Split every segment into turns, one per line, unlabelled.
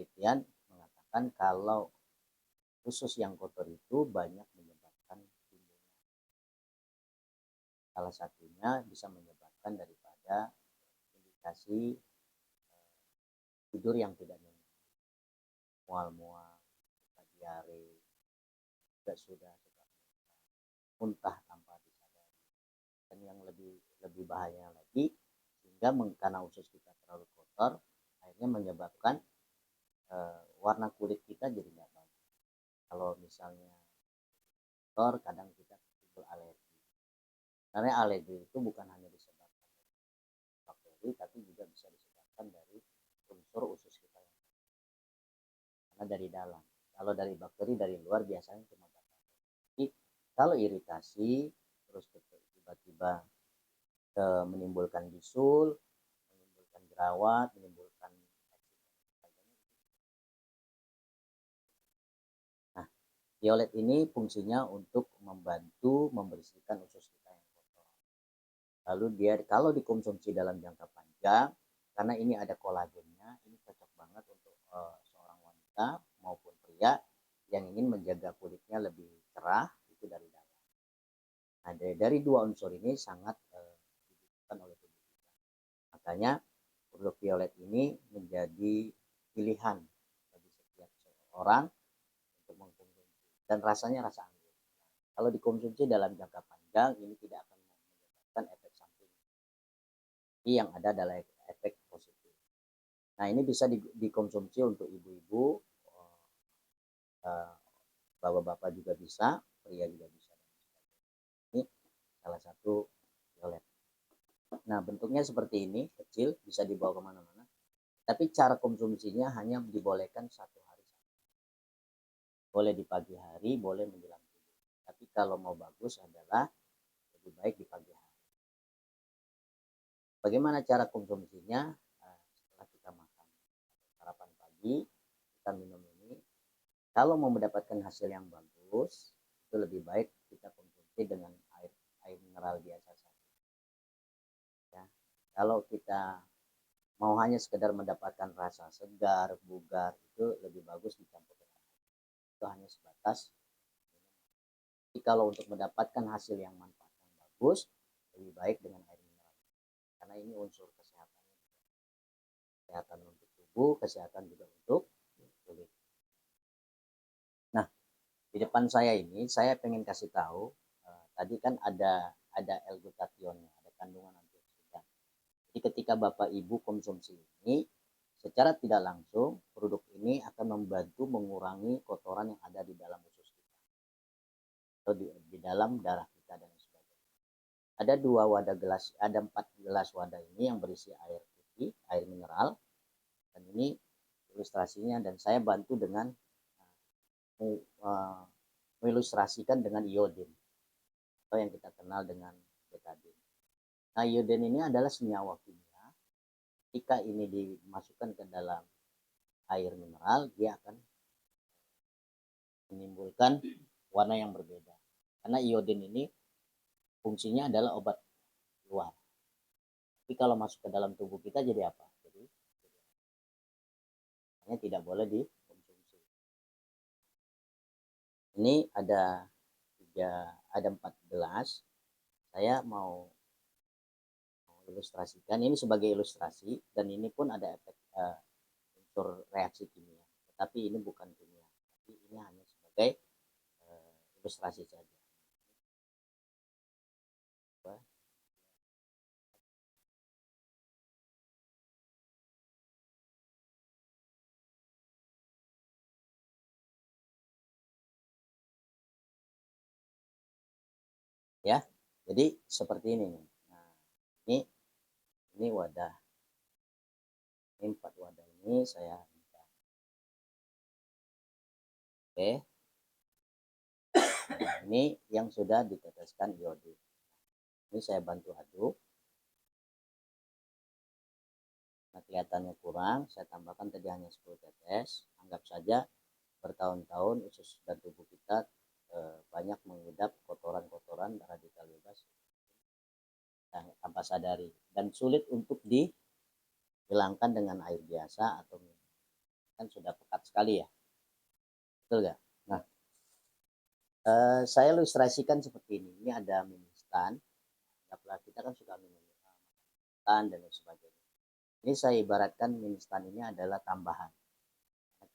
penelitian mengatakan kalau usus yang kotor itu banyak menyebabkan timbulnya. Salah satunya bisa menyebabkan daripada indikasi tidur yang tidak nyenyak, mual-mual, diare, juga sudah muntah tanpa disadari. Dan yang lebih bahaya lagi, sehingga karena usus kita terlalu kotor, akhirnya menyebabkan warna kulit kita jadi nggak bagus. Kalau misalnya kotor, kadang kita timbul alergi. Karena alergi itu bukan hanya disebabkan dari bakteri, tapi juga bisa disebabkan dari unsur usus kita yang karena dari dalam. Kalau dari bakteri dari luar biasanya cuma bakteri. Jadi kalau iritasi terus tiba-tiba menimbulkan bisul, menimbulkan jerawat, menimbulkan. Nah, violet ini fungsinya untuk membantu membersihkan usus kita yang kotor. Lalu dia kalau dikonsumsi dalam jangka panjang, karena ini ada kolagennya, ini cocok banget untuk seorang wanita maupun pria yang ingin menjaga kulitnya lebih cerah itu dari dalam. Nah, dari dua unsur ini sangat dibutuhkan oleh tubuh kita. Makanya produk violet ini menjadi pilihan bagi setiap orang untuk mengkonsumsi dan rasanya rasa anggur. Kalau dikonsumsi dalam jangka panjang ini tidak akan menyebabkan efek samping. Ini yang ada adalah efek positif. Nah, ini bisa dikonsumsi untuk ibu-ibu, bapak-bapak juga bisa, pria juga bisa. Ini salah satu violet. Nah, bentuknya seperti ini, kecil, bisa dibawa kemana-mana. Tapi cara konsumsinya hanya dibolehkan 1 hari. Boleh di pagi hari, boleh menjelang tidur. Tapi kalau mau bagus adalah lebih baik di pagi hari. Bagaimana cara konsumsinya? Setelah kita makan sarapan pagi, kita minum ini. Kalau mau mendapatkan hasil yang bagus, itu lebih baik kita konsumsi dengan air mineral biasa saja. Ya. Kalau kita mau hanya sekedar mendapatkan rasa segar, bugar, itu lebih bagus dicampur dengan air. Itu hanya sebatas. Jadi kalau untuk mendapatkan hasil yang manfaat yang bagus, lebih baik dengan air mineral. Karena ini unsur kesehatan. Kesehatan untuk tubuh, kesehatan juga untuk kulit. Nah, di depan saya ini, saya pengen kasih tahu, tadi kan ada L-glutathione, ada kandungan antioksidan. Jadi ketika Bapak Ibu konsumsi ini, secara tidak langsung produk ini akan membantu mengurangi kotoran yang ada di dalam usus kita atau di dalam darah kita dan sebagainya. Ada 4 gelas wadah ini yang berisi air putih, air mineral, dan ini ilustrasinya, dan saya bantu dengan mengilustrasikan dengan iodin atau yang kita kenal dengan betadine. Nah, iodin ini adalah senyawa kimia. Ketika ini dimasukkan ke dalam air mineral, dia akan menimbulkan warna yang berbeda. Karena iodin ini fungsinya adalah obat luar. Tapi kalau masuk ke dalam tubuh kita jadi apa? Jadi hanya tidak boleh dikonsumsi. Ini ada 4 gelas. Saya mau ilustrasikan ini sebagai ilustrasi, dan ini pun ada efek unsur reaksi kimia, tetapi ini bukan kimia, tapi ini hanya sebagai ilustrasi saja. Ya, jadi seperti ini. Nah, ini wadah. Ini 4 wadah ini saya minta. Oke. Nah, ini yang sudah diteteskan iodin. Ini saya bantu aduk. Nah, kelihatannya kurang, saya tambahkan tadi hanya 10 tetes. Anggap saja bertahun-tahun usus dan tubuh kita banyak mengidap kotoran-kotoran radikal bebas tanpa sadari, dan sulit untuk dihilangkan dengan air biasa atau minum. kan sudah pekat sekali ya, betul nggak? Nah, saya ilustrasikan seperti ini. Ini ada mie instan. Anggaplah kita kan suka minum instan dan lain sebagainya. Ini saya ibaratkan mie instan ini adalah tambahan.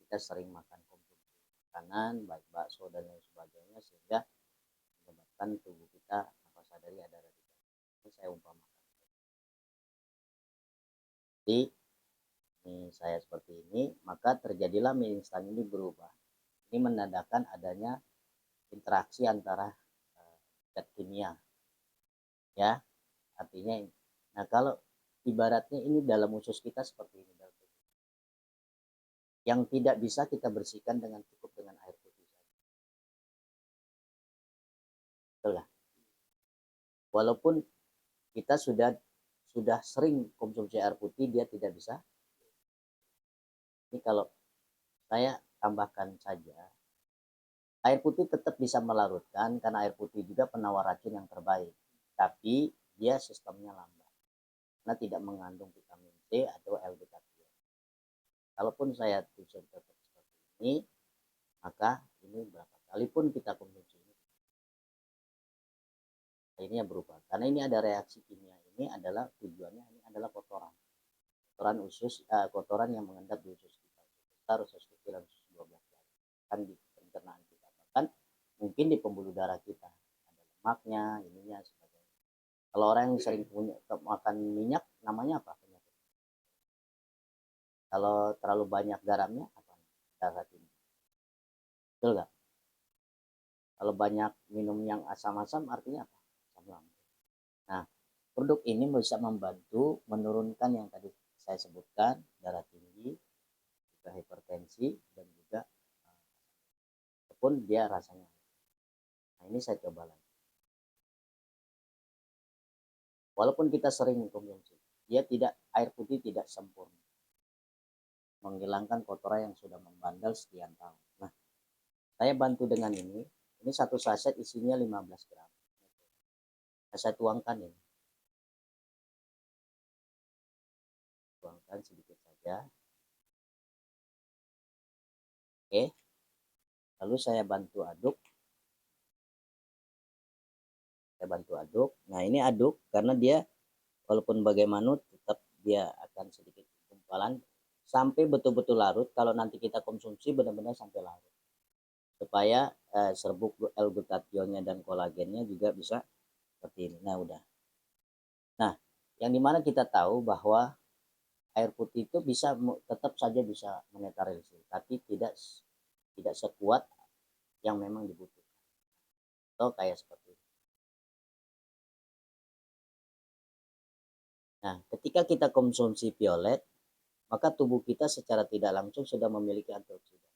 Kita sering makan konsumsi makanan, baik bakso dan lain sebagainya, sehingga menyebabkan tubuh kita tanpa sadari ada radikal. Ini saya umpamakan. Jadi ini saya seperti ini, maka terjadilah mie instan ini berubah. Ini menandakan adanya interaksi antara zat kimia, ya, artinya. Nah, kalau ibaratnya ini dalam usus kita seperti ini, yang tidak bisa kita bersihkan dengan cukup dengan air putih saja. Betul lah. Walaupun kita sudah sering konsumsi air putih, dia tidak bisa. Ini kalau saya tambahkan saja, air putih tetap bisa melarutkan karena air putih juga penawar racun yang terbaik, tapi dia sistemnya lambat karena tidak mengandung vitamin C atau L-betathionein. Kalaupun saya tujuan tetap seperti ini, maka ini berapa kali pun kita konsumsi ini berubah, karena ini ada reaksi kimia. Ini adalah tujuannya, ini adalah kotoran usus, kotoran yang mengendap di usus kita, usus kecil dan usus 12 jari, kan di pencernaan kita, bahkan mungkin di pembuluh darah kita ada lemaknya, ininya sebagainya. Kalau orang yang sering punya makan minyak, namanya apa penyakit? Kalau terlalu banyak garamnya, apa? Darah tinggi, betul nggak? Kalau banyak minum yang asam-asam, artinya apa? Asam lambung. Nah, produk ini bisa membantu menurunkan yang tadi saya sebutkan, darah tinggi, juga hipertensi, dan juga walaupun dia rasanya. Nah, ini saya coba lagi. Walaupun kita sering konsumsi, dia tidak, air putih tidak sempurna menghilangkan kotoran yang sudah membandel sekian tahun. Nah, saya bantu dengan ini. Ini satu saset isinya 15 gram. Nah, saya tuangkan ini. Tuangkan sedikit saja. Oke. Lalu saya bantu aduk. Nah, ini aduk karena dia walaupun bagaimana tetap dia akan sedikit gumpalan sampai betul-betul larut. Kalau nanti kita konsumsi benar-benar sampai larut, supaya serbuk L-glutathionnya dan kolagennya juga bisa seperti ini. Nah, udah. Nah, yang dimana kita tahu bahwa air putih itu bisa tetap saja bisa menetralisir, tapi tidak sekuat yang memang dibutuhkan. Atau kayak seperti ini. Nah, ketika kita konsumsi violet, maka tubuh kita secara tidak langsung sudah memiliki antioksidan.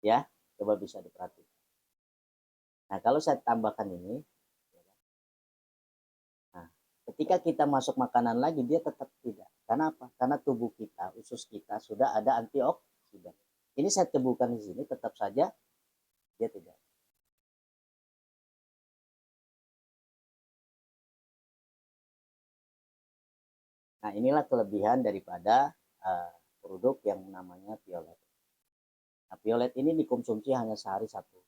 Ya, coba bisa diperhatikan. Nah, kalau saya tambahkan ini, nah, ketika kita masuk makanan lagi, dia tetap tidak. Karena apa? Karena tubuh kita, usus kita sudah ada antioksidan. Ini saya temukan di sini, tetap saja dia tidak. Nah, inilah kelebihan daripada produk yang namanya violet. Nah, violet ini dikonsumsi hanya sehari satu.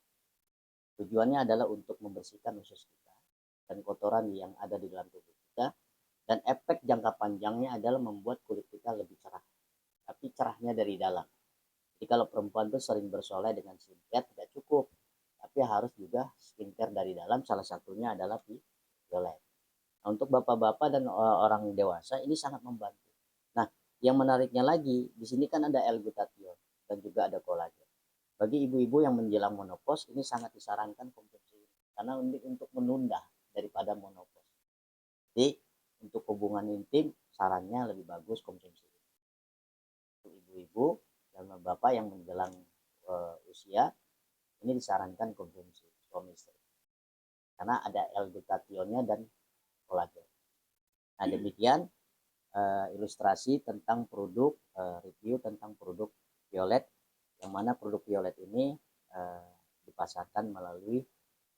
Tujuannya adalah untuk membersihkan usus kita dan kotoran yang ada di dalam tubuh kita, dan efek jangka panjangnya adalah membuat kulit kita lebih cerah, tapi cerahnya dari dalam. Jadi kalau perempuan tuh sering bersolek dengan skincare tidak cukup, tapi harus juga skincare dari dalam, salah satunya adalah violet. Nah, untuk bapak-bapak dan orang dewasa ini sangat membantu. Nah, yang menariknya lagi, di sini kan ada L-glutathione dan juga ada kolagen. Bagi ibu-ibu yang menjelang menopause, ini sangat disarankan konsumsi karena untuk menunda daripada menopause. Jadi untuk hubungan intim, sarannya lebih bagus konsumsi. Untuk ibu-ibu dan bapak yang menjelang usia, ini disarankan konsumsi suami istri. Karena ada L-glutathione dan kolagen. Nah, demikian ilustrasi tentang produk, review tentang produk violet, yang mana produk violet ini dipasarkan melalui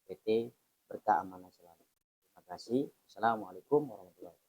PT Berkah Amanah Selalu. Terima kasih. Assalamualaikum warahmatullahi wabarakatuh.